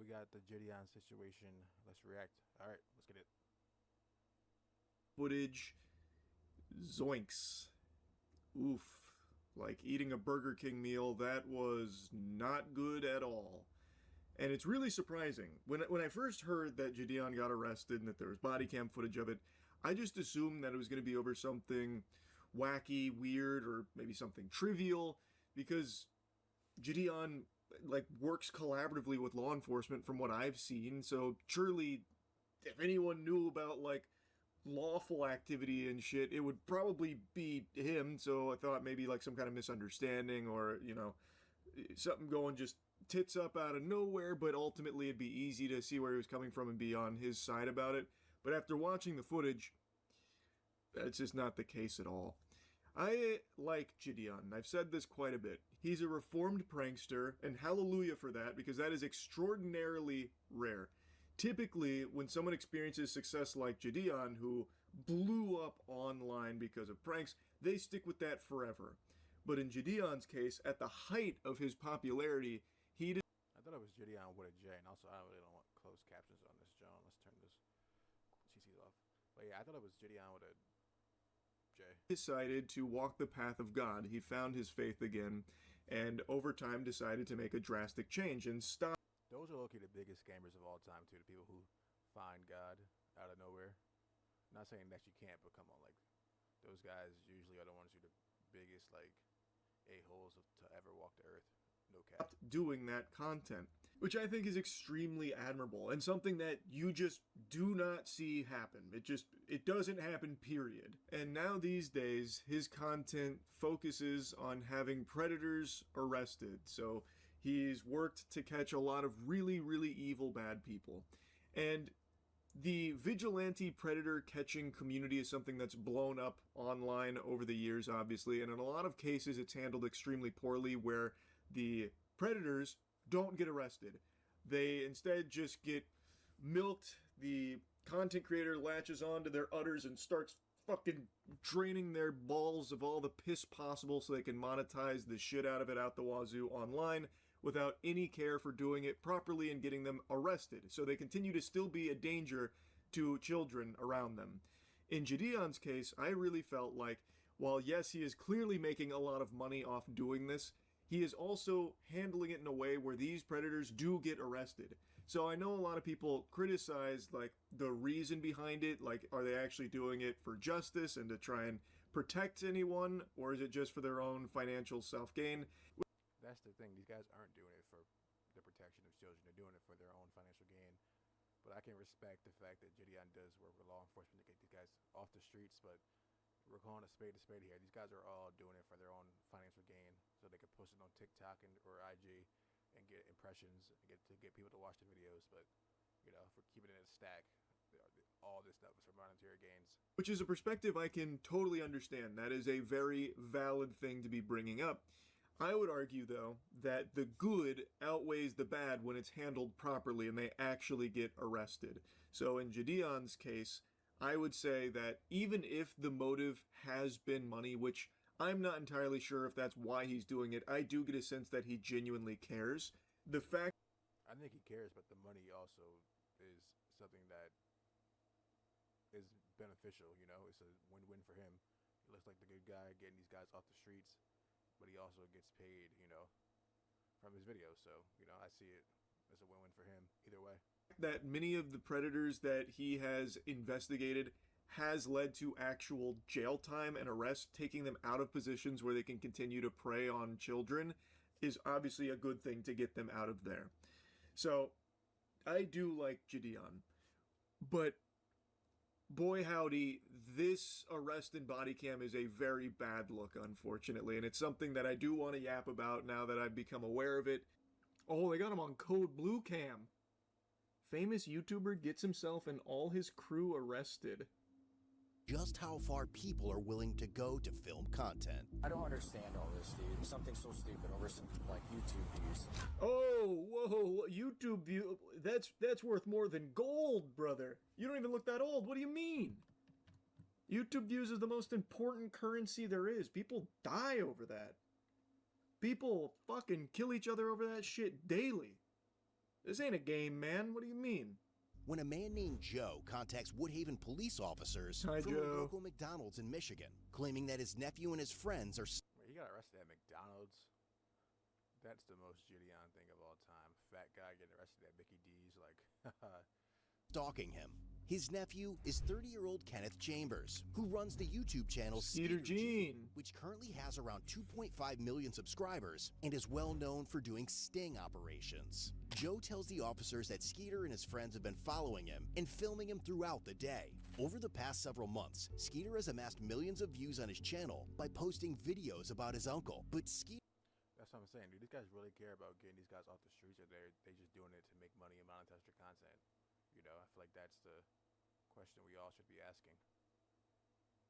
got the Jidion situation. Let's react. All right, let's get it. Footage, zoinks. Oof. Like eating a Burger King meal, that was not good at all. And it's really surprising. When I first heard that Jidion got arrested and that there was body cam footage of it, I just assumed that it was going to be over something wacky, weird, or maybe something trivial, because Jidion works collaboratively with law enforcement from what I've seen. So surely, if anyone knew about lawful activity and shit, it would probably be him. So I thought maybe some kind of misunderstanding or something going just tits up out of nowhere. But ultimately, it'd be easy to see where he was coming from and be on his side about it. But after watching the footage, that's just not the case at all. I like Jidion. I've said this quite a bit. He's a reformed prankster, and hallelujah for that, because that is extraordinarily rare. Typically, when someone experiences success like Jidion, who blew up online because of pranks, they stick with that forever. But in Jidion's case, at the height of his popularity, I thought it was Jidion with a J, and also I really don't want closed captions on this, John. Let's turn this CC's off. But yeah, I thought it was Jidion with a J. decided to walk the path of God. He found his faith again, and over time decided to make a drastic change and stop. Those are low-key the biggest scammers of all time, too. The people who find God out of nowhere. I'm not saying that you can't, but come on, those guys usually are the ones who are the biggest, a-holes to ever walk the earth. No cap. Doing that content, which I think is extremely admirable and something that you just do not see happen. It doesn't happen, period. And now these days, his content focuses on having predators arrested. So he's worked to catch a lot of really, really evil bad people. And the vigilante predator catching community is something that's blown up online over the years, obviously, and in a lot of cases it's handled extremely poorly, where the predators don't get arrested. They instead just get milked. The content creator latches onto their udders and starts fucking draining their balls of all the piss possible so they can monetize the shit out of it out the wazoo online without any care for doing it properly and getting them arrested. So they continue to still be a danger to children around them. In Jidion's case, I really felt like, while yes, he is clearly making a lot of money off doing this, he is also handling it in a way where these predators do get arrested. So I know a lot of people criticize the reason behind it, are they actually doing it for justice and to try and protect anyone, or is it just for their own financial self-gain? That's the thing. These guys aren't doing it for the protection of children. They're doing it for their own financial gain. But I can respect the fact that Jidion does work with law enforcement to get these guys off the streets, but we're calling a spade here. These guys are all doing it for their own financial gain, so they can post it on TikTok or IG and get impressions and get people to watch the videos. But if we're keeping it in a stack, all this stuff is for monetary gains. Which is a perspective I can totally understand. That is a very valid thing to be bringing up. I would argue, though, that the good outweighs the bad when it's handled properly and they actually get arrested. So in Jidion's case, I would say that even if the motive has been money, which I'm not entirely sure if that's why he's doing it, I do get a sense that he genuinely cares. I think he cares, but the money also is something that is beneficial, It's a win-win for him. He looks like the good guy getting these guys off the streets, but he also gets paid, from his videos. So, I see it as a win-win for him either way. That many of the predators that he has investigated has led to actual jail time and arrest, taking them out of positions where they can continue to prey on children, is obviously a good thing to get them out of there. So, I do like Jidion, but boy howdy, this arrest in body cam is a very bad look, unfortunately, and it's something that I do want to yap about now that I've become aware of it. Oh, they got him on code blue cam. Famous YouTuber gets himself and all his crew arrested. Just how far people are willing to go to film content. I don't understand all this, dude. Something so stupid over some YouTube views. Oh, whoa, YouTube view, that's worth more than gold, brother. You don't even look that old. What do you mean? YouTube views is the most important currency there is. People die over that. People fucking kill each other over that shit daily. This ain't a game, man. What do you mean? When a man named Joe contacts Woodhaven police officers Hi, from Joe. a local McDonald's in Michigan, claiming that his nephew and his friends are Wait, he got arrested at McDonald's? That's the most Jidion thing of all time. Fat guy getting arrested at Mickey D's, like, stalking him. His nephew is 30-year-old Kenneth Chambers, who runs the YouTube channel Skeeter Gene, which currently has around 2.5 million subscribers and is well known for doing sting operations. Joe tells the officers that Skeeter and his friends have been following him and filming him throughout the day. Over the past several months, Skeeter has amassed millions of views on his channel by posting videos about his uncle, but Skeeter... That's what I'm saying, dude. These guys really care about getting these guys off the streets, or they just doing it to make money and monetize their content. You know, I feel like that's the question we all should be asking.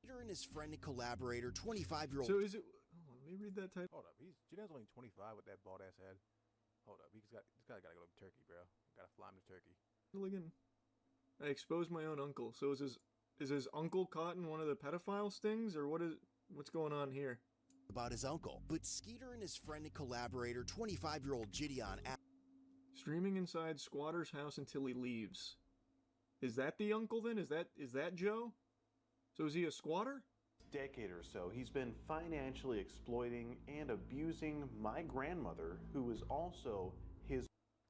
Skeeter and his friend and collaborator, 25-year-old... So is it... Oh, let me read that title. Hold up, Jidion's only 25 with that bald ass head. Hold up, this guy gotta go to Turkey, bro. Gotta fly him to Turkey. Again, I exposed my own uncle. So is his uncle caught in one of the pedophile stings, or what's going on here? About his uncle, but Skeeter and his friend and collaborator, 25-year-old Jidion... Streaming inside squatter's house until he leaves. Is that the uncle then? Is that Joe? So is he a squatter? Decade or so, he's been financially exploiting and abusing my grandmother, who was also his...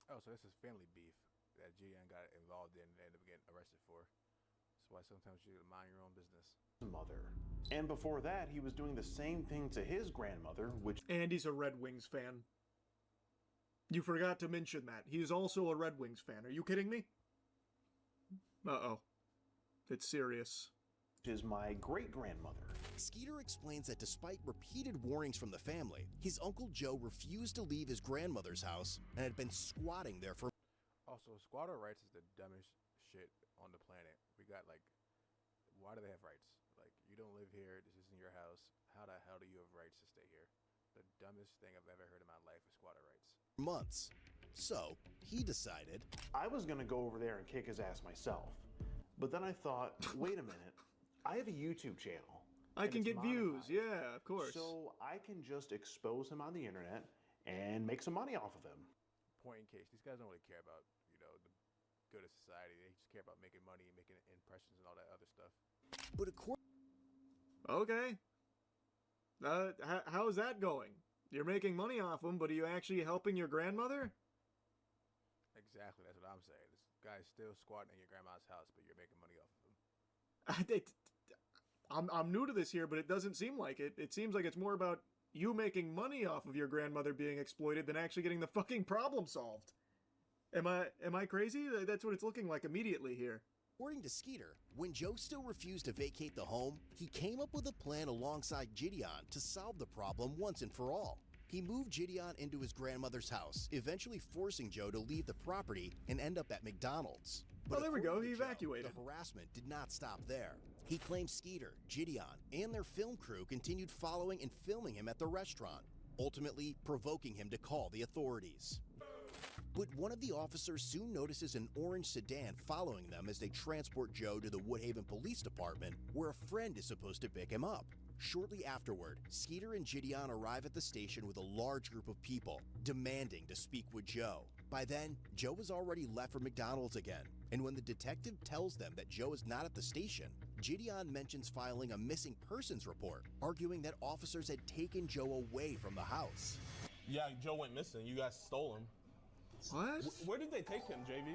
Oh, so this is family beef that Jidion got involved in and ended up getting arrested for. That's why sometimes you gotta mind your own business. Mother. And before that, he was doing the same thing to his grandmother, which... And he's a Red Wings fan. You forgot to mention that. He is also a Red Wings fan. Are you kidding me? Uh-oh. It's serious. Is my great-grandmother. Skeeter explains that despite repeated warnings from the family, his Uncle Joe refused to leave his grandmother's house and had been squatting there for... Also, squatter rights is the dumbest shit on the planet. We got, like, why do they have rights? Like, you don't live here, this isn't your house. How the hell do you have rights to stay here? The dumbest thing I've ever heard in my life is squatter rights. months. So, he decided... I was gonna go over there and kick his ass myself. But then I thought, wait a minute, I have a YouTube channel. I can get views, yeah, of course. So I can just expose him on the internet and make some money off of him. Point in case, these guys don't really care about, you know, the good of society. They just care about making money and making impressions and all that other stuff. But according... Okay. How's that going? You're making money off him, but are you actually helping your grandmother? Exactly, that's what I'm saying. This guy's still squatting in your grandma's house, but you're making money off of him. I'm new to this here, but it doesn't seem like it. It seems like it's more about you making money off of your grandmother being exploited than actually getting the fucking problem solved. Am I crazy? That's what it's looking like immediately here. According to Skeeter, when Joe still refused to vacate the home, he came up with a plan alongside Jidion to solve the problem once and for all. He moved Jidion into his grandmother's house, eventually forcing Joe to leave the property and end up at McDonald's. But there we go, according he to Joe, evacuated. the harassment did not stop there. He claimed Skeeter, Jidion, and their film crew continued following and filming him at the restaurant, ultimately provoking him to call the authorities. But one of the officers soon notices an orange sedan following them as they transport Joe to the Woodhaven Police Department, where a friend is supposed to pick him up. Shortly afterward, Skeeter and Jidion arrive at the station with a large group of people, demanding to speak with Joe. By then, Joe has already left for McDonald's again, and when the detective tells them that Joe is not at the station, Jidion mentions filing a missing persons report, arguing that officers had taken Joe away from the house. Yeah, Joe went missing. You guys stole him. What? Where did they take him, JV?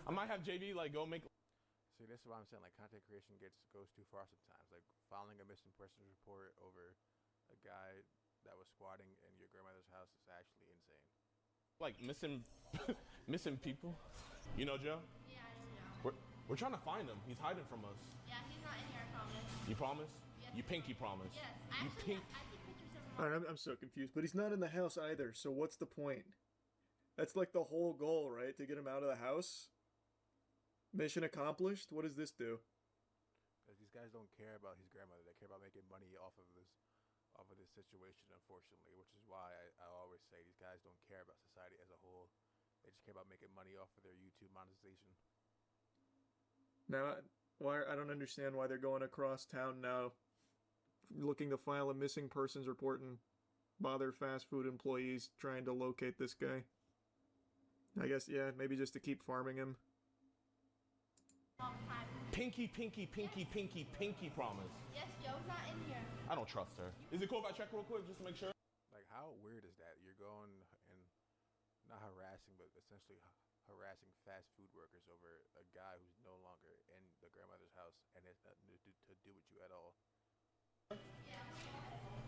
I might have JV go make... See, this is what I'm saying. Like, content creation goes too far sometimes. Like, filing a missing persons report over a guy that was squatting in your grandmother's house is actually insane. Like, missing people. You know Joe? Yeah, I know Joe. We're trying to find him. He's hiding from us. Yeah, he's not in here, I promise. You promise? Yes. You pinky promise? Yes, You I pink... take pictures of him. Alright, I'm so confused, but he's not in the house either, so what's the point? That's like the whole goal, right? To get him out of the house? Mission accomplished? What does this do? These guys don't care about his grandmother. They care about making money off of this situation, unfortunately, which is why I always say these guys don't care about society as a whole. They just care about making money off of their YouTube monetization. Now, I don't understand why they're going across town now, looking to file a missing persons report and bother fast food employees trying to locate this guy. I guess, yeah, maybe just to keep farming him. Pinky promise. Yes, Joe's not in here. I don't trust her. Is it cool if I check real quick just to make sure? Like, how weird is that? You're going and not harassing, but essentially harassing fast food workers over a guy who's no longer in the grandmother's house and has nothing to do with you at all.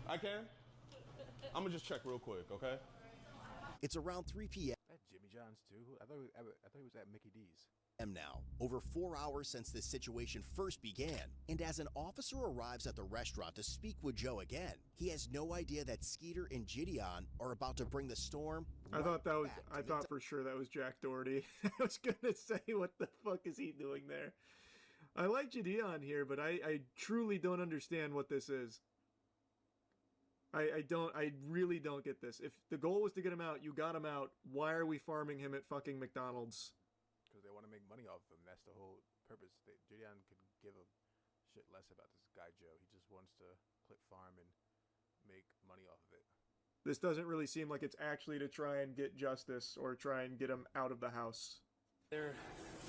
I can? I'm gonna just check real quick, okay? It's around 3 p.m. That Jimmy John's too? I thought he was at Mickey D's. now, over 4 hours since this situation first began, and as an officer arrives at the restaurant to speak with Joe again, he has no idea that Skeeter and Jidion are about to bring the storm. I thought for sure that was Jack Doherty. I was gonna say, what the fuck is he doing there? I like Jidion here, but I truly don't understand what this is. I really don't get this. If the goal was to get him out, you got him out. Why are we farming him at fucking McDonald's? Because they want to make money off him. That's the whole purpose. Jidion could give a shit less about this guy Joe. He just wants to clip farm and make money off of it. This doesn't really seem like it's actually to try and get justice or try and get him out of the house. They're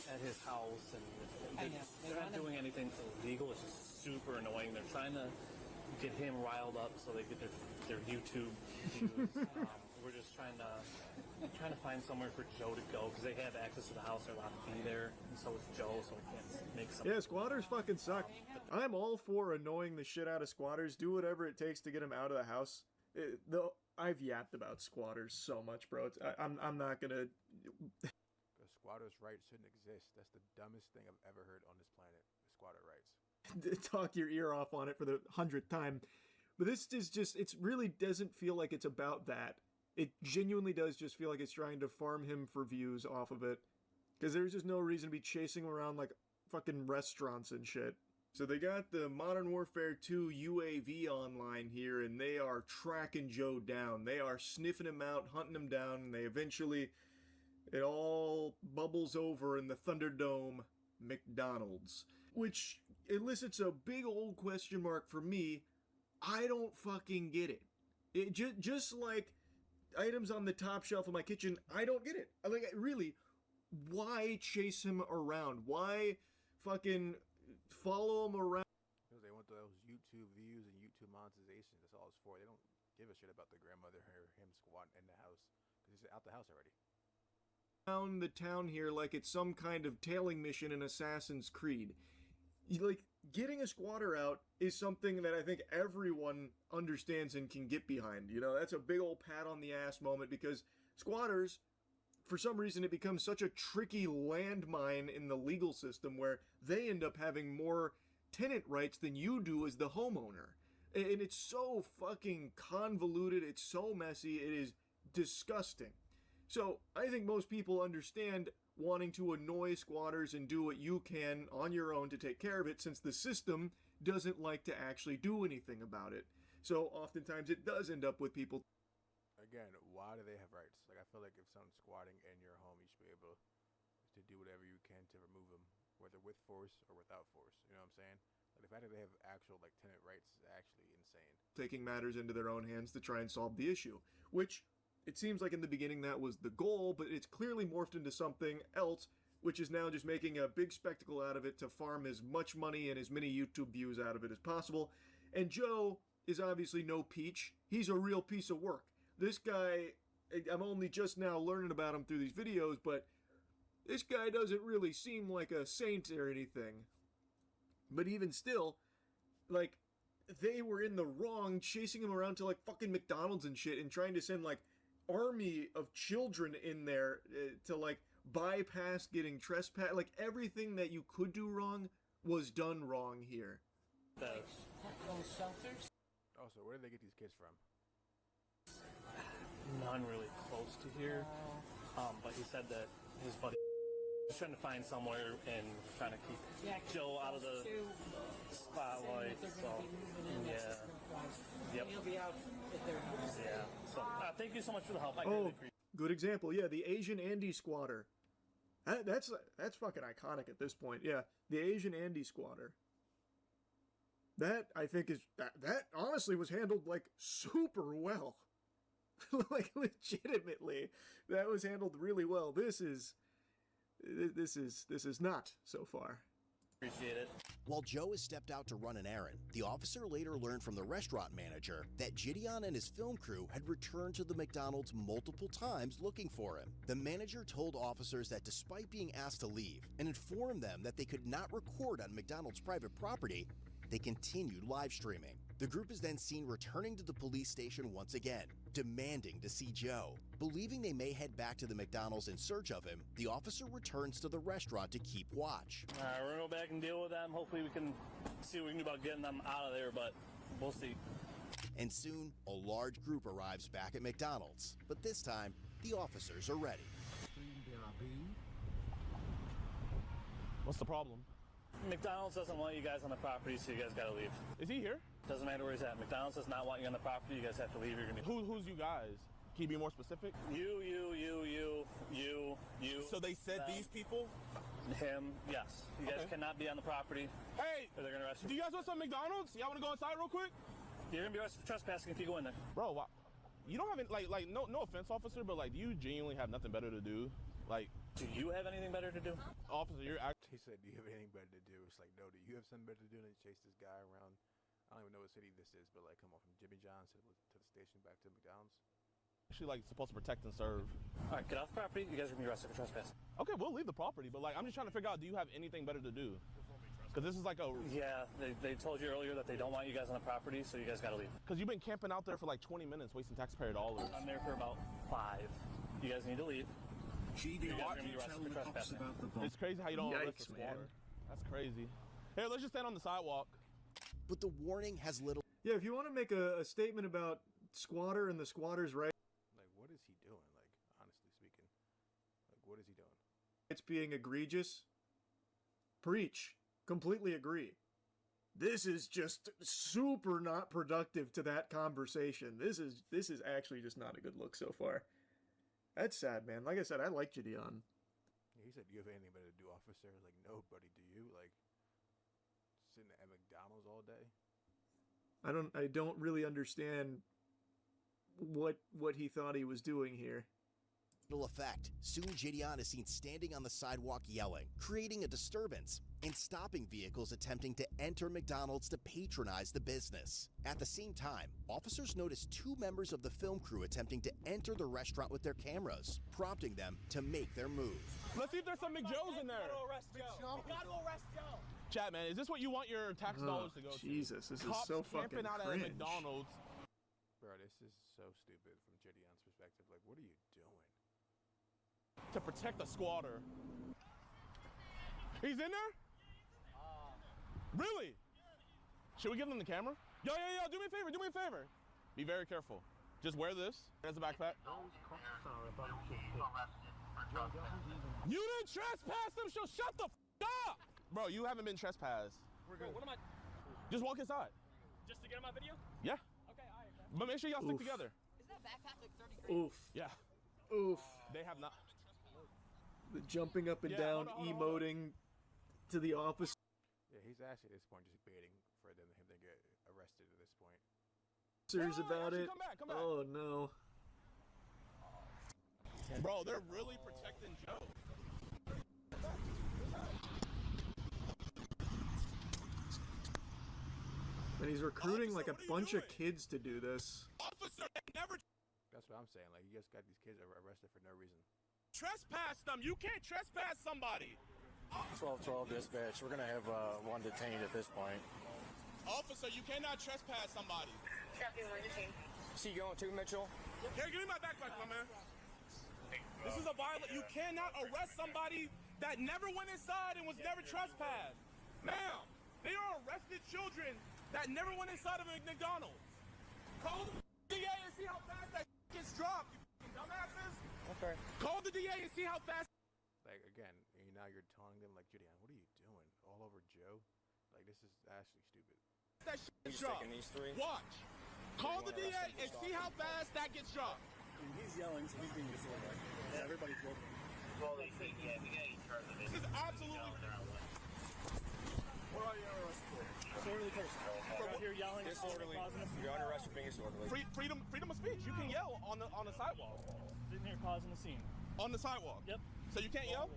at his house and they're not doing anything illegal. It's just super annoying. They're trying to get him riled up so they get their YouTube views. We're just trying to find somewhere for Joe to go because they have access to the house. They're allowed to be there, and so is Joe, so we can't make some. Yeah, squatters fucking suck. I'm all for annoying the shit out of squatters. Do whatever it takes to get them out of the house. Though I've yapped about squatters so much, bro. I'm not gonna. Because squatters' rights shouldn't exist. That's the dumbest thing I've ever heard on this planet. Squatter rights. Talk your ear off on it for the 100th time. But this is just, it really doesn't feel like it's about that. It genuinely does just feel like it's trying to farm him for views off of it. Because there's just no reason to be chasing him around like fucking restaurants and shit. So they got the Modern Warfare 2 UAV online here, and they are tracking Joe down. They are sniffing him out, hunting him down, and they eventually, it all bubbles over in the Thunderdome McDonald's. Which elicits a big old question mark for me. I don't fucking get it. It just like items on the top shelf of my kitchen, I don't get it. Like, really, why chase him around? Why fucking follow him around? Because they want those YouTube views and YouTube monetization. That's all it's for. They don't give a shit about the grandmother or him squatting in the house. Because he's out the house already. Around the town here like it's some kind of tailing mission in Assassin's Creed. Like, getting a squatter out is something that I think everyone understands and can get behind. You know, that's a big old pat on the ass moment because squatters, for some reason, it becomes such a tricky landmine in the legal system where they end up having more tenant rights than you do as the homeowner. And it's so fucking convoluted. It's so messy. It is disgusting. So I think most people understand wanting to annoy squatters and do what you can on your own to take care of it, since the system doesn't like to actually do anything about it. So oftentimes it does end up with people. Again, why do they have rights? Like, I feel like if someone's squatting in your home, you should be able to do whatever you can to remove them, whether with force or without force. You know what I'm saying? Like, the fact that they have actual like tenant rights is actually insane. Taking matters into their own hands to try and solve the issue, which it seems like in the beginning that was the goal, but it's clearly morphed into something else, which is now just making a big spectacle out of it to farm as much money and as many YouTube views out of it as possible. And Joe is obviously no peach. He's a real piece of work. This guy, I'm only just now learning about him through these videos, but this guy doesn't really seem like a saint or anything. But even still, like, they were in the wrong chasing him around to like fucking McDonald's and shit and trying to send like army of children in there to like bypass getting trespass. Like, everything that you could do wrong was done wrong here. Those shelters? Also, where did they get these kids from? None really close to here. But he said that his buddy was trying to find somewhere and trying to keep Joe out of the spotlight. So, yeah. Yep. He'll be out at their house. Yeah. So, thank you so much for the help. I Oh, really appreciate it. good example. Yeah, the Asian Andy squatter. That's fucking iconic at this point. Yeah, the Asian Andy squatter. That, I think, is that honestly was handled like super well. Like, legitimately, that was handled really well. This is not so far. Appreciate it. While Joe has stepped out to run an errand, the officer later learned from the restaurant manager that Jidion and his film crew had returned to the McDonald's multiple times looking for him. The manager told officers that despite being asked to leave and informed them that they could not record on McDonald's private property, they continued live streaming. The group is then seen returning to the police station once again, demanding to see Joe. Believing they may head back to the McDonald's in search of him, the officer returns to the restaurant to keep watch. All right, we're gonna go back and deal with them. Hopefully we can see what we can do about getting them out of there, but we'll see. And soon, a large group arrives back at McDonald's. But this time, the officers are ready. What's the problem? McDonald's doesn't want you guys on the property, so you guys gotta leave. Is he here? Doesn't matter where he's at. McDonald's does not want you on the property. You guys have to leave. You're gonna be... Who's you guys? Can you be more specific? You. So they said these people? Him, yes. You guys cannot be on the property. Hey! Or they're gonna arrest Do you. you guys want some McDonald's? Y'all wanna go inside real quick? You're gonna be arrested for trespassing if you go in there. Bro, you don't have any, no offense, officer, but like, do you genuinely have nothing better to do? Like, do you have anything better to do? Officer, you're He said, do you have anything better to do? It's like, no, do you have something better to do? And they chase this guy around. I don't even know what city this is, but like, come on, from Jimmy John's to the station back to McDonald's. actually like supposed to protect and serve. All right, get off the property. You guys are gonna be arrested for trespassing. Okay, we'll leave the property, but like, I'm just trying to figure out, do you have anything better to do? Because this is like a... Yeah, they told you earlier that they don't want you guys on the property, so you guys gotta leave. Because you've been camping out there for like 20 minutes, wasting taxpayer dollars. I'm there for about 5. You guys need to leave. You guys are gonna be arrested for trespassing. It's crazy how you don't arrest Yikes, a man. squatter. That's crazy. Here, let's just stand on the sidewalk. But the warning has little... Yeah, if you want to make a statement about squatter and the squatter's right, Like, what is he doing? Like, honestly speaking. Like, what is he doing? it's being egregious. Preach. Completely agree. This is just super not productive to that conversation. This is actually just not a good look so far. That's sad, man. Like I said, I like Jidion. Yeah, he said, do you have anything better to do, officer? Like, no, buddy, do you? Like, sitting at McDonald's all day? I don't really understand what he thought he was doing here. effect. Soon Jidion is seen standing on the sidewalk yelling, creating a disturbance, and stopping vehicles attempting to enter McDonald's to patronize the business. At the same time, officers notice 2 members of the film crew attempting to enter the restaurant with their cameras, prompting them to make their move. Let's see if there's some McJoes in there. We gotta arrest Joe. Chat, man, is this what you want your tax dollars to go to? Jesus, this Cops is so fucking camping out cringe. at McDonald's. Bro, this is so stupid from Jidion's perspective. Like, what are you doing? To protect the squatter. He's in there? Really? Should we give them the camera? Yo, do me a favor. Be very careful. Just wear this as a backpack. You didn't trespass them, so shut the f up! Bro, you haven't been trespassed. We're good. What am I? Just walk inside. Just to get on my video? Yeah. Okay, all right. But make sure y'all stick together. Is that backpack like 30 grand? Oof. Yeah. Oof. They have not. The jumping up and Yeah, down, hold on. emoting to the office. Yeah, he's actually at this point just baiting for him to get arrested at this point. Officers No, about actually, it. come back. Oh no. Bro, they're really protecting Joe. And he's recruiting like a Officer, what are you bunch of doing? kids to do this. Officer, never That's what I'm saying. Like, you just got these kids arrested for no reason. trespass them. You can't trespass somebody. 1212 dispatch. We're gonna have one detained at this point. Officer, you cannot trespass somebody. Traffic 115. Is he going too, Mitchell? Here, give me my backpack, my man. This is a violation. You cannot arrest somebody that never went inside and was never trespassed. Ma'am, they are arrested children that never went inside of a McDonald's. Call the DA and see how fast that gets dropped, you dumbasses. Okay. Call the DA and see how fast. Like, again, now you're taunting them like, Jidion, what are you doing? All over Joe? Like, this is actually stupid. That shit He's gets dropped. taking these 3. Watch. Call the DA and see how fast that gets dropped. He's yelling, so he's being disorderly. Yeah, everybody's looking. Well, they think, yeah, we got in charge of it. This is absolutely. What are you arrested for? Disorderly person. You're out here yelling. Disorderly. You're under arrest for being disorderly. Freedom of speech. You can yell on the sidewalk. Sitting here causing a scene. On the sidewalk. Yep. So you can't yell?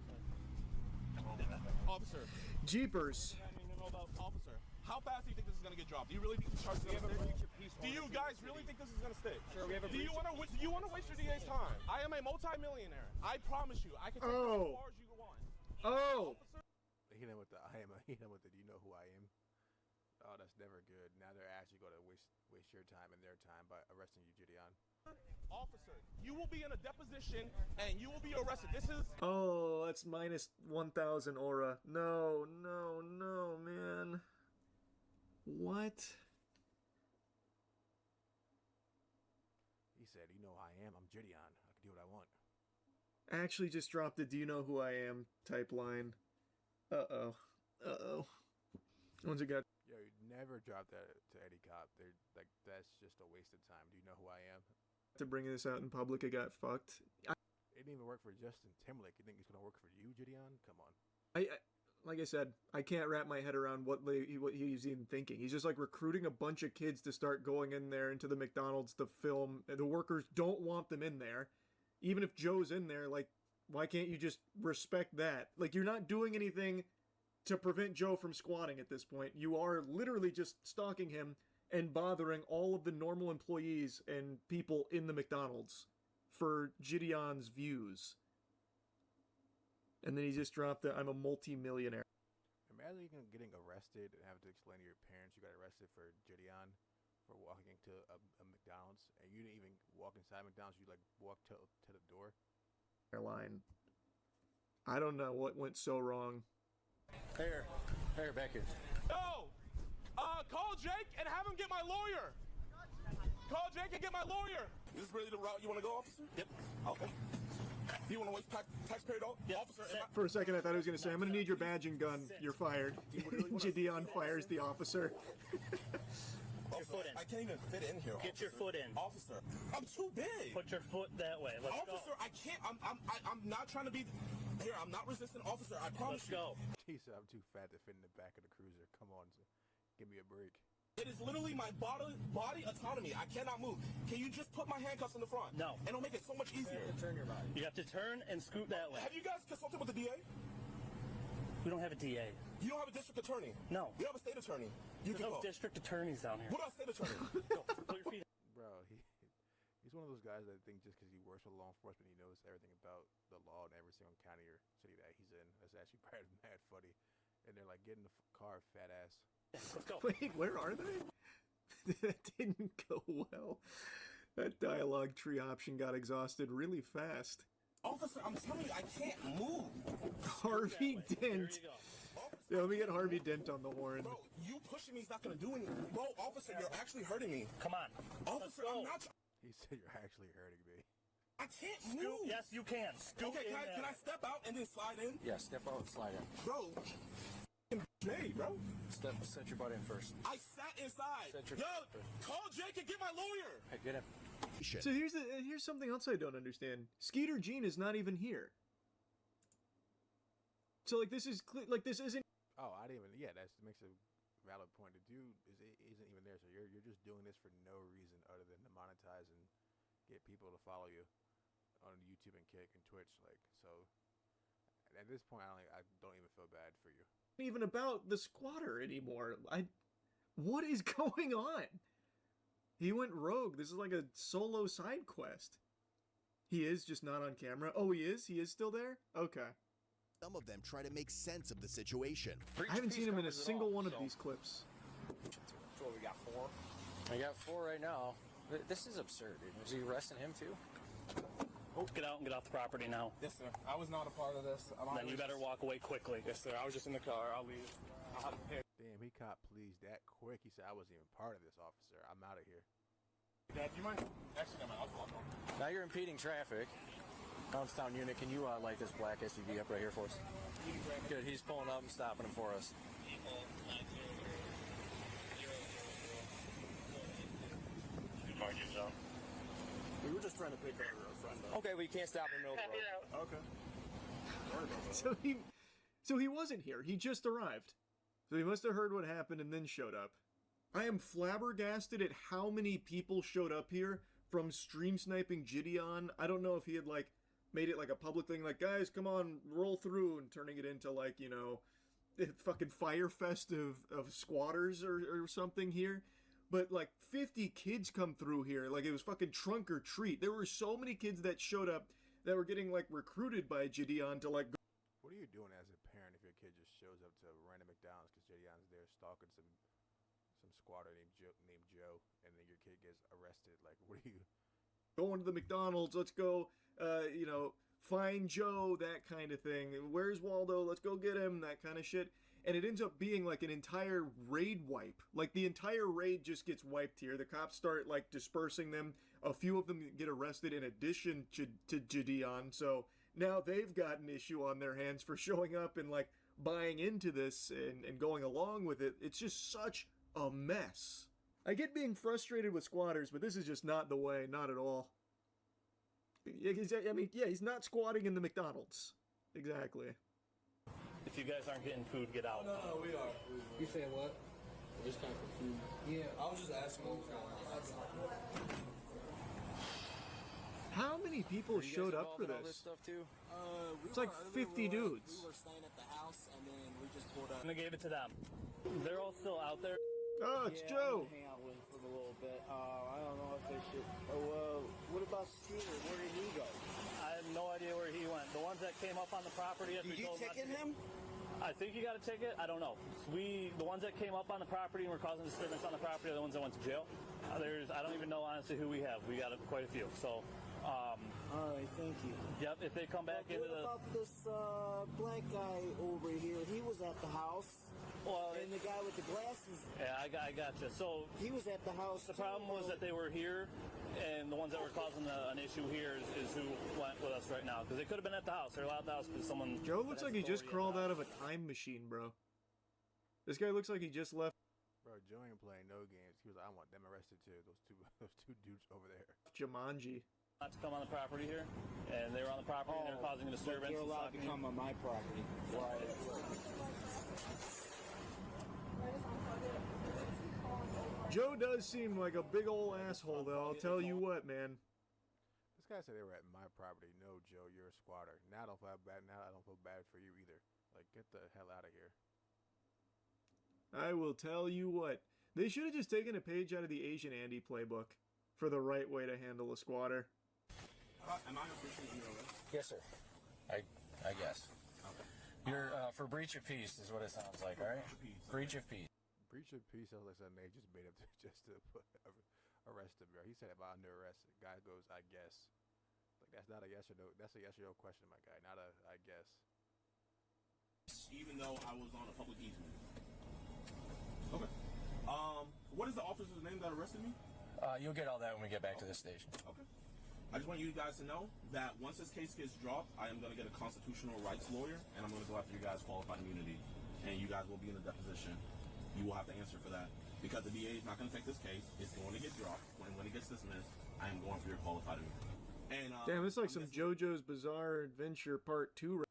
Officer. Jeepers. Officer. How fast do you think this is gonna get dropped? Do you really think the charge is gonna stick? Do you guys really think this is gonna stick? Sure, we have a do you want to waste your DA's time? I am a multi-millionaire. I promise you. I can take this as far as you want. Oh. Hit him with the I am. Hit him with the do you know who I am? Oh, that's never good. Now they're actually going to waste your time and their time by arresting you, Jidion. Officer, you will be in a deposition and you will be arrested. This is. Oh, that's minus 1,000 aura. No, man. What? He said, "You know who I am. I'm Jidion. I can do what I want." Actually just dropped a do you know who I am type line. Uh-oh. Once it got... Yo, you never drop that to any cop. They're like, that's just a waste of time. Do you know who I am? To bring this out in public, it got fucked. It didn't even work for Justin Timberlake. You think it's gonna work for you, Jidion? Come on. I like I said, I can't wrap my head around what he's even thinking. He's just like recruiting a bunch of kids to start going in there into the McDonald's to film. The workers don't want them in there. Even if Joe's in there, like, why can't you just respect that? Like, you're not doing anything to prevent Joe from squatting at this point. You are literally just stalking him and bothering all of the normal employees and people in the McDonald's for Jidion's views. And then he just dropped the I'm a multi-millionaire. Imagine getting arrested and having to explain to your parents you got arrested for Jidion for walking into a McDonald's, and you didn't even walk inside McDonald's. You like walked to the door. Airline. I don't know what went so wrong. Here, back here. No! Call Jake and have him get my lawyer! Call Jake and get my lawyer! Is this really the route you want to go, officer? Yep. Okay. You want to waste taxpayer dollars? Yep. Officer, For a second, I thought he was going to say, I'm going to need your badge and gun. You're fired. Jidion fires the officer. Your foot in. I can't even fit in here. Get your foot in. Officer, I'm too big. Put your foot that way. Let's Officer, go. I can't. I'm not trying to be. Here, I'm not resisting, officer. I promise Let's go. He said, "I'm too fat to fit in the back of the cruiser. Come on, give me a break." It is literally my body autonomy. I cannot move. Can you just put my handcuffs in the front? No. And it'll make it so much easier. Turn your body. You have to turn and scoot that way. Have you guys consulted with the DA? We don't have a DA. You don't have a district attorney? No. You have a state attorney? You There's can no go. district attorneys down here. What about state attorney? Go. Put your feet. Bro, he's one of those guys that think just because he works with law enforcement, he knows everything about the law in every single county or city that he's in. That's actually probably mad funny. And they're like, get in the car, fat ass. Let's go. Wait, where are they? That didn't go well. That dialogue tree option got exhausted really fast. Officer, I'm telling you, I can't move. Harvey Dent. There you go. Yeah, let me get Harvey Dent on the horn. Bro, you pushing me is not going to do anything. Bro, officer, you're actually hurting me. Come on. Officer, I'm not. He said, you're actually hurting me. I can't Scoot. move. Yes, you can. Scoot Okay, in can I step out and then slide in? Yeah, step out and slide in. Bro, made, bro. Set your butt in first. I sat inside. Set your Yo, call Jake and get my lawyer. Hey, get him. So here's something else I don't understand. Skeeter Jean is not even here. So like this isn't. Oh, I didn't even. Yeah, that makes a valid point. The dude isn't even there, so you're just doing this for no reason other than to monetize and get people to follow you on YouTube and Kick and Twitch. Like, so at this point, I don't even feel bad for you. Even about the squatter anymore. What is going on? He went rogue. This is like a solo side quest. He is just not on camera. Oh, he is? He is still there? Okay. Some of them try to make sense of the situation. I haven't seen him in a single one of these clips. So we got 4? I got 4 right now. This is absurd, dude. Is he arresting him too? Oh, get out and get off the property now. Yes, sir. I was not a part of this. Then you better walk away quickly. Yes, sir. I was just in the car. I'll leave. I'll have to pay. Damn, he caught pleased that quick. He said, I wasn't even part of this, officer. I'm out of here. Dad, do you mind? Actually, no, man. I'll walk home. Now you're impeding traffic. Poundstown unit, can you light this black SUV up right here for us? Good, he's pulling up and stopping him for us. We were just trying to pick over a friend up. Okay, well you can't stop in the middle of the road. Okay. So he wasn't here. He just arrived. So he must have heard what happened and then showed up. I am flabbergasted at how many people showed up here from stream sniping Jidion. I don't know if he had, like, made it like a public thing, like, guys, come on, roll through, and turning it into, like, you know, fucking fire fest of squatters or something here. But, like, 50 kids come through here. Like, it was fucking trunk or treat. There were so many kids that showed up that were getting, like, recruited by Jidion to, like, go. What are you doing as a parent if your kid just shows up to random McDonald's because Jidion's there stalking some squatter named Joe, and then your kid gets arrested? Like, what are you... Going to the McDonald's, let's go, you know, find Joe, that kind of thing. Where's Waldo? Let's go get him, that kind of shit. And it ends up being like an entire raid wipe. Like, the entire raid just gets wiped here. The cops start, like, dispersing them. A few of them get arrested in addition to Jidion. So now they've got an issue on their hands for showing up and, like, buying into this and going along with it. It's just such a mess. I get being frustrated with squatters, but this is just not the way, not at all. I mean, yeah, he's not squatting in the McDonald's. Exactly. If you guys aren't getting food, get out. No, we are. You saying what? We're just kind of confused. Yeah, I was just asking what was going on. How many people showed up for All this this? stuff too? It's like 50 dudes. We were staying at the house, and then we just pulled up. And I gave it to them. They're all still out there. Oh, it's Yeah, Joe. I'm gonna hang out with him for a little bit. I don't know if they should. Oh, what about Skeeter? Where did he go? I have no idea where he went. The ones that came up on the property after Did we you told them not ticket to- him? I think you got a ticket. I don't know. The ones that came up on the property and were causing disturbance on the property are the ones that went to jail. I don't even know honestly who we have. We got quite a few. So, All right, thank you. yep. If they come back into What the, about this black guy over here? He was at the house. well, And the guy with the glasses, yeah, I gotcha. So he was at the house. the problem was that they were here, and the ones that were causing an issue here is who went with us right now. Because they could have been at the house. They're allowed at the house because someone. Joe looks that like he has just authority crawled at out the of a time machine, bro. This guy looks like he just left Bro, Joe ain't playing no games. He was like, I want them arrested too. Those two dudes over there. Jumanji. not to come on the property here, and they were on the property and they're causing a disturbance. They're allowed to come on my property. Right. Joe does seem like a big old asshole, though. I'll tell you what, man. This guy said they were at my property. No, Joe, you're a squatter. Now I don't feel bad. Now I don't feel bad for you either. Like, get the hell out of here. I will tell you what. They should have just taken a page out of the Asian Andy playbook for the right way to handle a squatter. Am I officially your arrest? Yes, sir. I guess. Okay. You're for breach of peace is what it sounds like, all right? Breach of peace. Breach of peace sounds like something they just made up just to arrest him, bro. He said if I'm under arrest, the guy goes, I guess. Like, that's not a yes or no. That's a yes or no question, my guy. Not a I guess. Even though I was on a public easement. Okay. What is the officer's name that arrested me? You'll get all that when we get back to the station. Okay. I just want you guys to know that once this case gets dropped, I am going to get a constitutional rights lawyer, and I'm going to go after you guys' qualified immunity, and you guys will be in a deposition. You will have to answer for that because the DA is not going to take this case. It's going to get dropped. When it gets dismissed, I am going for your qualified immunity. And Damn, it's like some JoJo's Bizarre Adventure Part 2.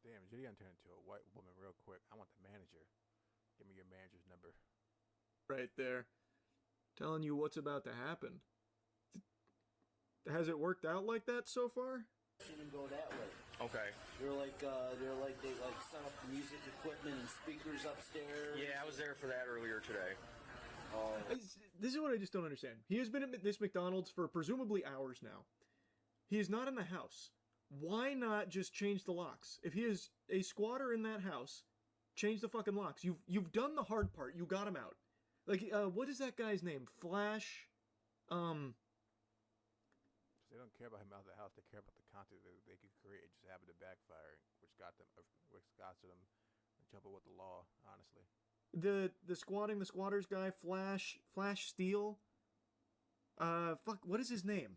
Damn, Jidion turned into a white woman real quick. I want the manager. Give me your manager's number. Right there. Telling you what's about to happen. Has it worked out like that so far? Shouldn't go that way. Okay. They set up the music equipment and speakers upstairs. Yeah, I was there for that earlier today. This is what I just don't understand. He has been at this McDonald's for presumably hours now. He is not in the house. Why not just change the locks? If he is a squatter in that house, change the fucking locks. You've done the hard part. You got him out. Like, what is that guy's name? Flash? They don't care about him out of the house. They care about the content that they could create. It just happened to backfire, which got them jumping with the law. Honestly, the squatters guy, Flash Steel. What is his name?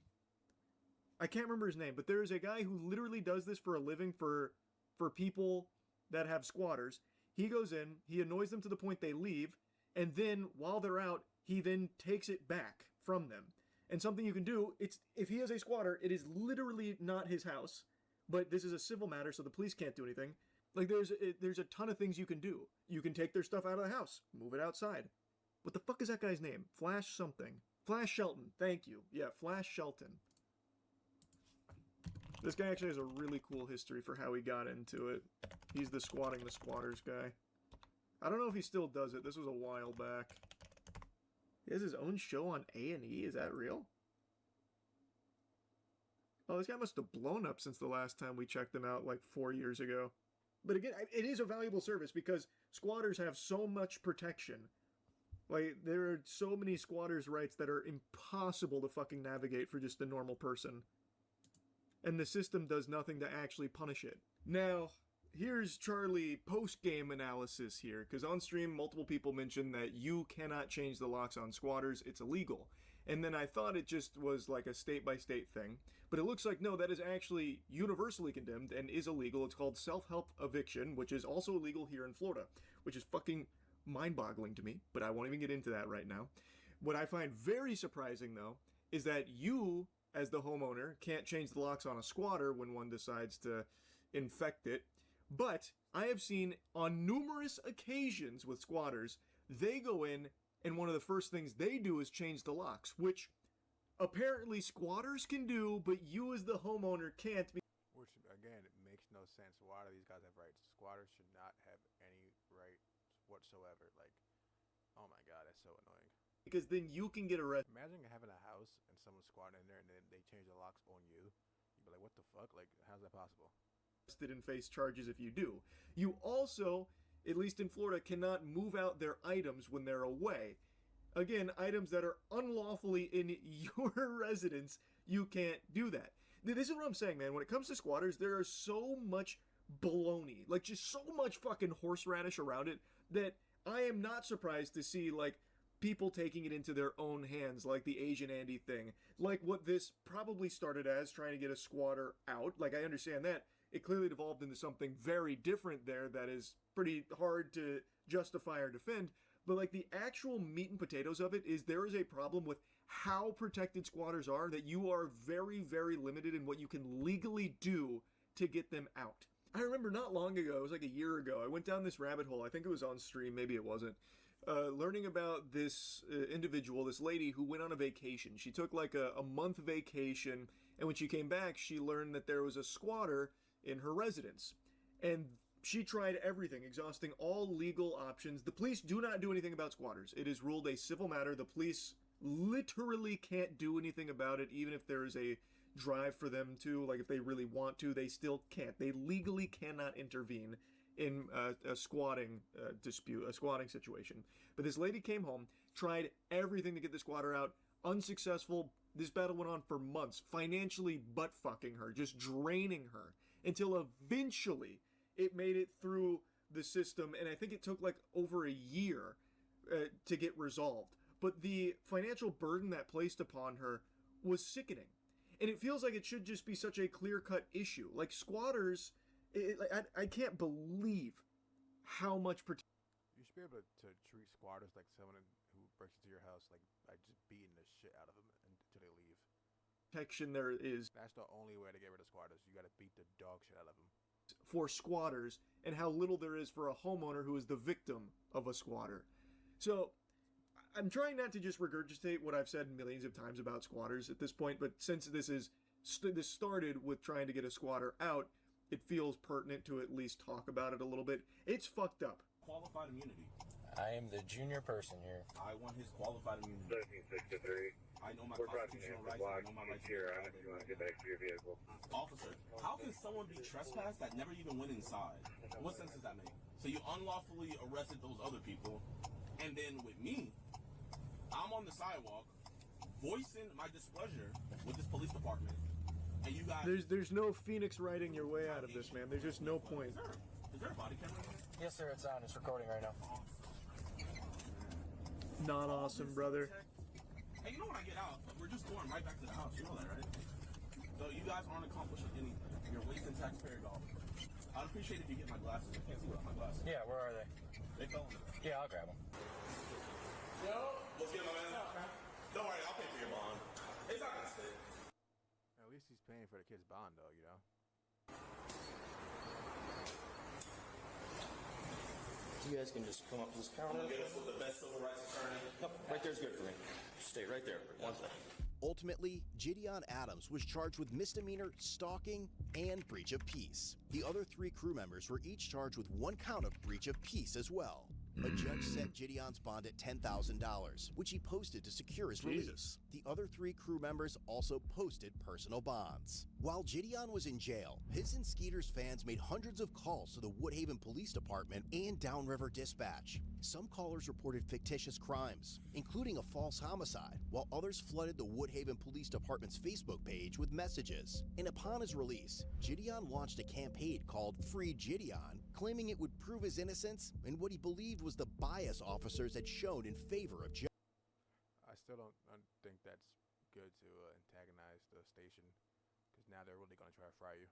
I can't remember his name, but there is a guy who literally does this for a living for people that have squatters. He goes in, he annoys them to the point they leave, and then while they're out, he then takes it back from them. And something you can do, if he is a squatter, it is literally not his house, but this is a civil matter, so the police can't do anything. Like, there's a ton of things you can do. You can take their stuff out of the house, move it outside. What the fuck is that guy's name? Flash something. Flash Shelton. Thank you. Yeah, Flash Shelton. This guy actually has a really cool history for how he got into it. He's the Squatting the Squatters guy. I don't know if he still does it. This was a while back. He has his own show on A&E. Is that real? Oh, this guy must have blown up since the last time we checked him out, like 4 years ago. But again, it is a valuable service because squatters have so much protection. Like, there are so many squatters' rights that are impossible to fucking navigate for just a normal person. And the system does nothing to actually punish it. Now, here's Charlie post-game analysis here, because on stream, multiple people mentioned that you cannot change the locks on squatters, it's illegal. And then I thought it just was like a state-by-state thing. But it looks like, no, that is actually universally condemned and is illegal. It's called self-help eviction, which is also illegal here in Florida, which is fucking mind-boggling to me, but I won't even get into that right now. What I find very surprising, though, is that you, as the homeowner, can't change the locks on a squatter when one decides to infect it. But I have seen on numerous occasions with squatters, they go in and one of the first things they do is change the locks, which apparently squatters can do, but you as the homeowner can't. Which, again, it makes no sense. Why do these guys have rights? Squatters should not have any right whatsoever. Like, oh my god, that's so annoying. Because then you can get arrested. Imagine having a house and someone squatting in there and then they change the locks on you. You'd be like, what the fuck? Like, how's that possible? And face charges if you do. You also, at least in Florida, cannot move out their items when they're away. Again, items that are unlawfully in your residence, you can't do that. This is what I'm saying, man. When it comes to squatters, there is so much baloney, like just so much fucking horseradish around it, that I am not surprised to see, like, people taking it into their own hands, like the Asian Andy thing. Like what this probably started as, trying to get a squatter out. Like, I understand that. It clearly devolved into something very different there that is pretty hard to justify or defend. But, like, the actual meat and potatoes of it is there is a problem with how protected squatters are, that you are very, very limited in what you can legally do to get them out. I remember not long ago, it was like a year ago, I went down this rabbit hole, I think it was on stream, maybe it wasn't, learning about this individual, this lady who went on a vacation. She took like a month vacation, and when she came back, she learned that there was a squatter in her residence. And she tried everything, exhausting all legal options. The police do not do anything about squatters. It is ruled a civil matter. The police literally can't do anything about it, even if there is a drive for them to. Like, if they really want to, they still can't. They legally cannot intervene in a squatting dispute, a squatting situation. But this lady came home, tried everything to get the squatter out, unsuccessful. This battle went on for months, financially butt-fucking her, just draining her, until eventually it made it through the system, and I think it took like over a year to get resolved. But the financial burden that placed upon her was sickening. And it feels like it should just be such a clear-cut issue. Like, squatters, I can't believe how much You should be able to treat squatters like someone who breaks into your house, like by just beating the shit out of them until they leave. protection there is. That's the only way to get rid of squatters. You gotta beat the dog shit out of them. For squatters, and how little there is for a homeowner who is the victim of a squatter. So, I'm trying not to just regurgitate what I've said millions of times about squatters at this point, but since this started with trying to get a squatter out, it feels pertinent to at least talk about it a little bit. It's fucked up. Qualified immunity. I am the junior person here. I want his qualified immunity. 1363. I know my We're constitutional rights. I know my rights. Here, I you want to get back to your vehicle. Officer, how can someone be trespassed that never even went inside? What sense does that make? So you unlawfully arrested those other people, and then with me, I'm on the sidewalk, voicing my displeasure with this police department, and you guys... There's no Phoenix riding your way out of this, man. There's just no point. Is there a body camera in here? Yes, sir, it's on. It's recording right now. Not awesome, brother. Hey, you know when I get out, we're just going right back to the house. You know that, right? So you guys aren't accomplishing anything. You're wasting taxpayer dollars. I'd appreciate if you get my glasses. I can't see without my glasses. Yeah, where are they? They fell in the back. Yeah, I'll grab them. Yo, what's good, my man? Don't worry, I'll pay for your bond. It's not gonna stick. At least he's paying for the kid's bond, though, you know? You guys can just come up to this counter. Get us with the best civil rights attorney. Nope, right there's good for me. Stay right there for 1 second. Ultimately, Jidion Adams was charged with misdemeanor stalking and breach of peace. The other 3 crew members were each charged with 1 count of breach of peace as well. A judge set Jidion's bond at $10,000, which he posted to secure his release. The other 3 crew members also posted personal bonds. While Jidion was in jail, his and Skeeter's fans made hundreds of calls to the Woodhaven Police Department and Downriver Dispatch. Some callers reported fictitious crimes, including a false homicide, while others flooded the Woodhaven Police Department's Facebook page with messages. And upon his release, Jidion launched a campaign called Free Jidion, claiming it would prove his innocence and what he believed was the bias officers had shown in favor of Joe. I still don't think that's good to antagonize the station, because now they're really going to try to fry you.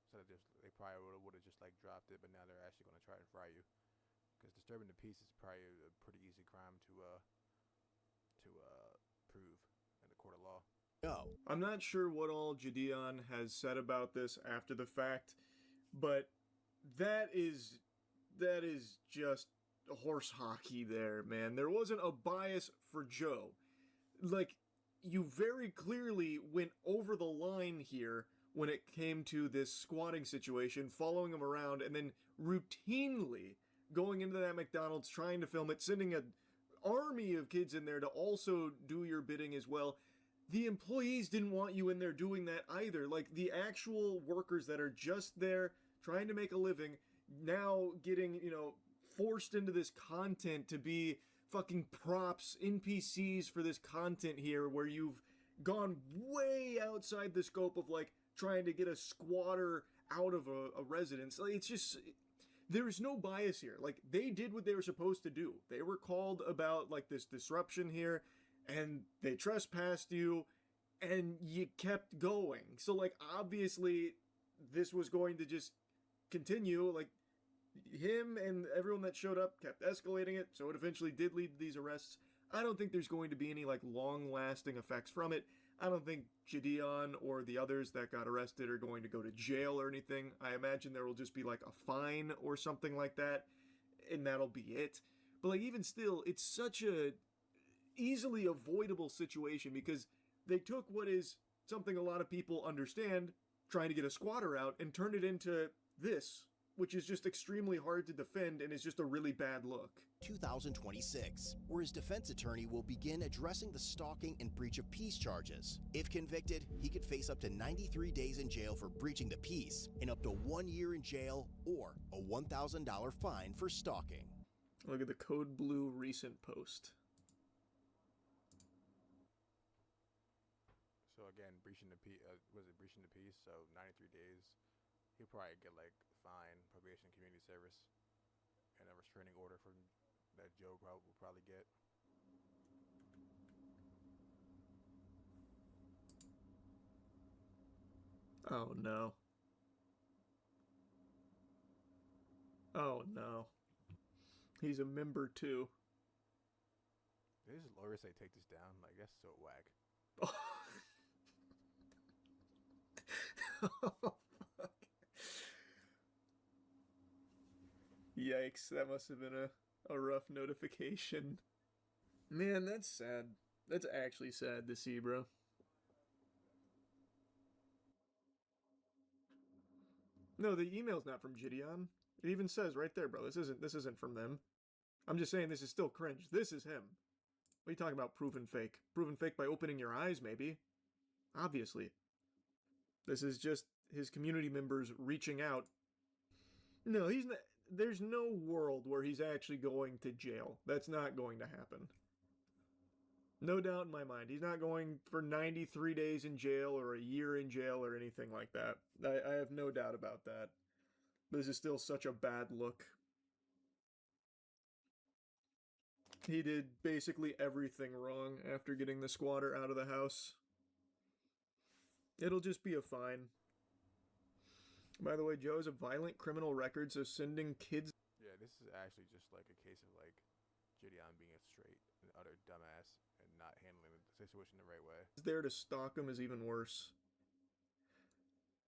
So they probably would have just like dropped it, but now they're actually going to try and fry you. Because disturbing the peace is probably a pretty easy crime to prove in the court of law. No. I'm not sure what all Jidion has said about this after the fact, but that is just horse hockey there, man. There wasn't a bias for Joe. Like, you very clearly went over the line here when it came to this squatting situation, following him around, and then routinely going into that McDonald's, trying to film it, sending an army of kids in there to also do your bidding as well. The employees didn't want you in there doing that either. Like, the actual workers that are just there trying to make a living, now getting, forced into this content to be fucking props, NPCs for this content here, where you've gone way outside the scope of, like, trying to get a squatter out of a residence. Like, it's just, there is no bias here. Like, they did what they were supposed to do. They were called about, like, this disruption here, and they trespassed you, and you kept going. So, like, obviously, this was going to just continue. Like, him and everyone that showed up kept escalating it, so it eventually did lead to these arrests. I don't think there's going to be any, like, long-lasting effects from it. I don't think Jidion or the others that got arrested are going to go to jail or anything. I imagine there will just be, like, a fine or something like that, and that'll be it. But, like, even still, it's such a easily avoidable situation, because they took what is something a lot of people understand, trying to get a squatter out, and turned it into this, which is just extremely hard to defend and is just a really bad look. 2026, where his defense attorney will begin addressing the stalking and breach of peace charges. If convicted, he could face up to 93 days in jail for breaching the peace and up to 1 year in jail or a $1,000 fine for stalking. Look at the Code Blue recent post. So again, breaching the peace, breaching the peace? So 93 days. He'll probably get like fine, probation, community service, and a restraining order from that Joe will probably get. Oh no. Oh no. He's a member too. Did his lawyer say take this down? Like, that's so whack. Oh, fuck. Yikes, that must have been a rough notification. Man, that's sad. That's actually sad to see, bro. No, the email's not from Jidion. It even says right there, bro, this isn't from them. I'm just saying this is still cringe. This is him. What are you talking about, proven fake? Proven fake by opening your eyes, maybe? Obviously. This is just his community members reaching out. No, he's not. There's no world where he's actually going to jail. That's not going to happen. No doubt in my mind. He's not going for 93 days in jail or a year in jail or anything like that. I have no doubt about that. This is still such a bad look. He did basically everything wrong after getting the squatter out of the house. It'll just be a fine. By the way, Joe has a violent criminal record, so sending kids... Yeah, this is actually just like a case of like Jidion being a straight and utter dumbass and not handling the situation the right way. There to stalk him is even worse.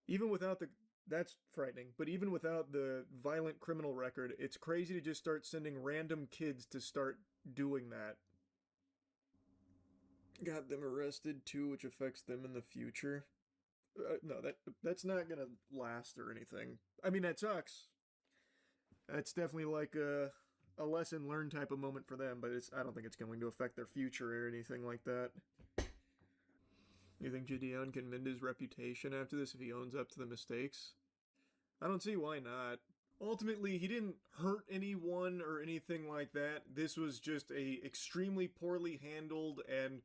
Even without that's frightening. But even without the violent criminal record, it's crazy to just start sending random kids to start doing that. Got them arrested too, which affects them in the future. No, that's not gonna last or anything. I mean, that sucks. That's definitely like a lesson learned type of moment for them, but I don't think it's going to affect their future or anything like that. You think Jidion can mend his reputation after this if he owns up to the mistakes? I don't see why not. Ultimately, he didn't hurt anyone or anything like that. This was just a extremely poorly handled and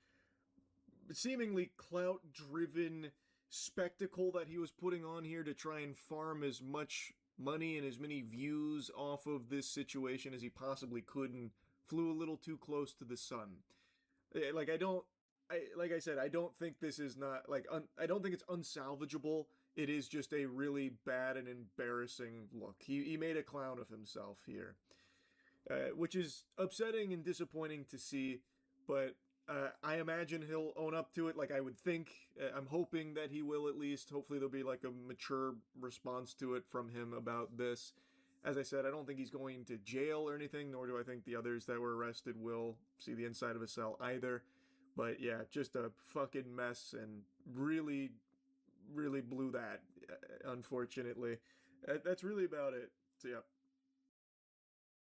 seemingly clout-driven spectacle that he was putting on here to try and farm as much money and as many views off of this situation as he possibly could, and flew a little too close to the sun. Like I said, I don't think this is not I don't think it's unsalvageable. It is just a really bad and embarrassing look. He made a clown of himself here, which is upsetting and disappointing to see, but I imagine he'll own up to it. Like, I would think. I'm hoping that he will, at least. Hopefully there'll be like a mature response to it from him about this. As I said, I don't think he's going to jail or anything, nor do I think the others that were arrested will see the inside of a cell either. But yeah, just a fucking mess, and really, really blew that, unfortunately. That's really about it. So yeah.